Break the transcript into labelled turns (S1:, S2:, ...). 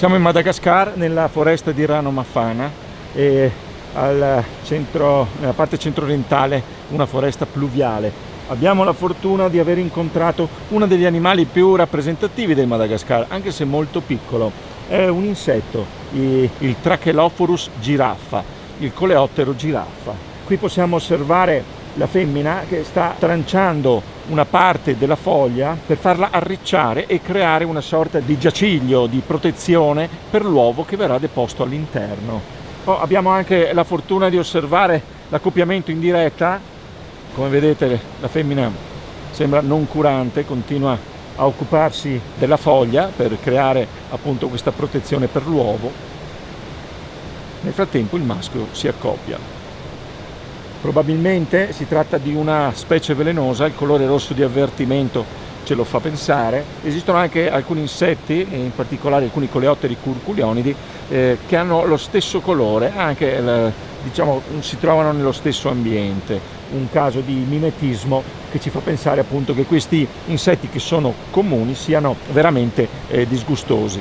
S1: Siamo in Madagascar, nella foresta di Ranomafana, e nella parte centro-orientale una foresta pluviale. Abbiamo la fortuna di aver incontrato uno degli animali più rappresentativi del Madagascar, anche se molto piccolo. È un insetto, il Trachelyophorus giraffa, il coleottero giraffa. Qui possiamo osservare la femmina che sta tranciando una parte della foglia per farla arricciare e creare una sorta di giaciglio di protezione per l'uovo che verrà deposto all'interno. Abbiamo anche la fortuna di osservare l'accoppiamento in diretta. Come vedete, la femmina sembra noncurante, continua a occuparsi della foglia per creare appunto questa protezione per l'uovo. Nel frattempo il maschio si accoppia. Probabilmente si tratta di una specie velenosa, il colore rosso di avvertimento ce lo fa pensare. Esistono anche alcuni insetti, in particolare alcuni coleotteri curculionidi, che hanno lo stesso colore, anche si trovano nello stesso ambiente. Un caso di mimetismo che ci fa pensare appunto che questi insetti, che sono comuni, siano veramente disgustosi.